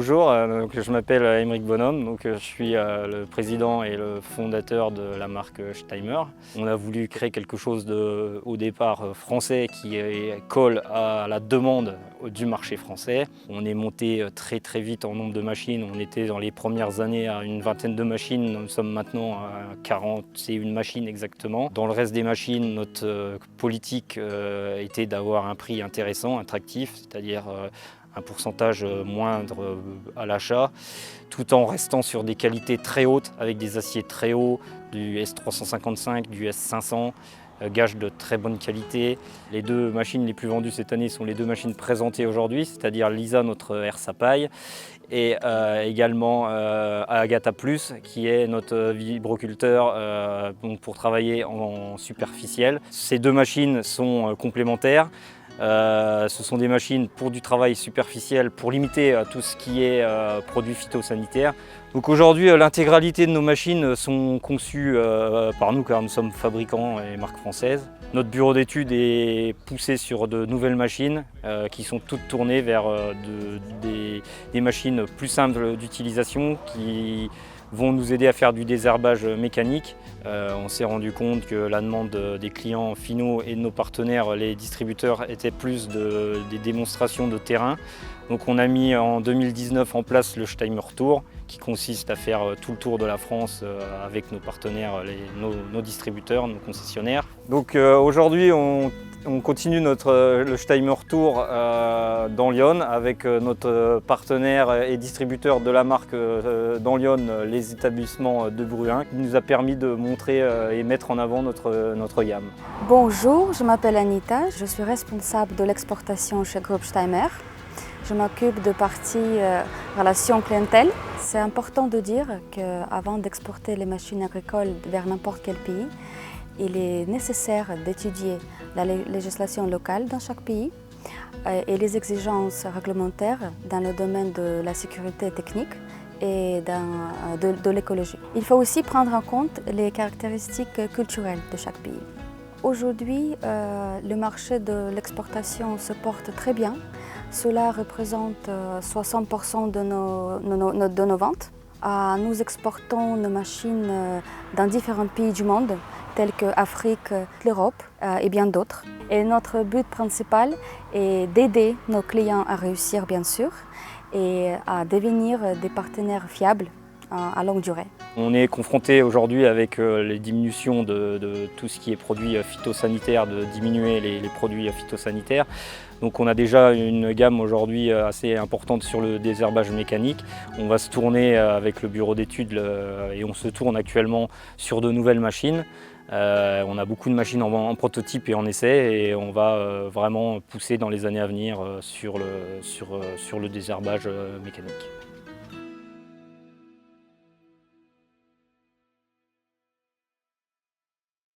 Bonjour, je m'appelle Aymeric Bonhomme, je suis le président et le fondateur de la marque Steimer. On a voulu créer quelque chose au départ français qui colle à la demande du marché français. On est monté très vite en nombre de machines, on était dans les premières années à une vingtaine de machines, nous sommes maintenant à 41 machines exactement. Dans le reste des machines, notre politique était d'avoir un prix intéressant, attractif, c'est-à-dire un pourcentage moindre à l'achat, tout en restant sur des qualités très hautes, avec des aciers très hauts, du S355, du S500, gage de très bonne qualité. Les deux machines les plus vendues cette année sont les deux machines présentées aujourd'hui, c'est-à-dire Lisa, notre Ersa paille, et également Agatha Plus, qui est notre vibroculteur pour travailler en superficiel. Ces deux machines sont complémentaires. Ce sont des machines pour du travail superficiel, pour limiter tout ce qui est produits phytosanitaires. Donc aujourd'hui, l'intégralité de nos machines sont conçues par nous, car nous sommes fabricants et marque française. Notre bureau d'études est poussé sur de nouvelles machines qui sont toutes tournées vers des machines plus simples d'utilisation, qui vont nous aider à faire du désherbage mécanique. On s'est rendu compte que la demande des clients finaux et de nos partenaires, les distributeurs, était plus des démonstrations de terrain. Donc on a mis en 2019 en place le Steimer Tour, qui consiste à faire tout le tour de la France avec nos partenaires, nos distributeurs, nos concessionnaires. Donc aujourd'hui on continue le Steimer Tour dans Lyon avec notre partenaire et distributeur de la marque dans Lyon, les établissements de Bruin, qui nous a permis de montrer et mettre en avant notre gamme. Bonjour, je m'appelle Anita, je suis responsable de l'exportation chez Groupe Steimer. Je m'occupe de partie relations clientèle. C'est important de dire qu'avant d'exporter les machines agricoles vers n'importe quel pays, il est nécessaire d'étudier la législation locale dans chaque pays et les exigences réglementaires dans le domaine de la sécurité technique et de l'écologie. Il faut aussi prendre en compte les caractéristiques culturelles de chaque pays. Aujourd'hui, le marché de l'exportation se porte très bien. Cela représente 60% de nos ventes. Nous exportons nos machines dans différents pays du monde, tels que l'Afrique, l'Europe et bien d'autres. Et notre but principal est d'aider nos clients à réussir, bien sûr, et à devenir des partenaires fiables à longue durée. On est confronté aujourd'hui avec les diminutions de tout ce qui est produits phytosanitaires, de diminuer les produits phytosanitaires. Donc on a déjà une gamme aujourd'hui assez importante sur le désherbage mécanique. On va se tourner avec le bureau d'études et on se tourne actuellement sur de nouvelles machines. On a beaucoup de machines en prototype et en essai, et on va vraiment pousser dans les années à venir sur le désherbage mécanique.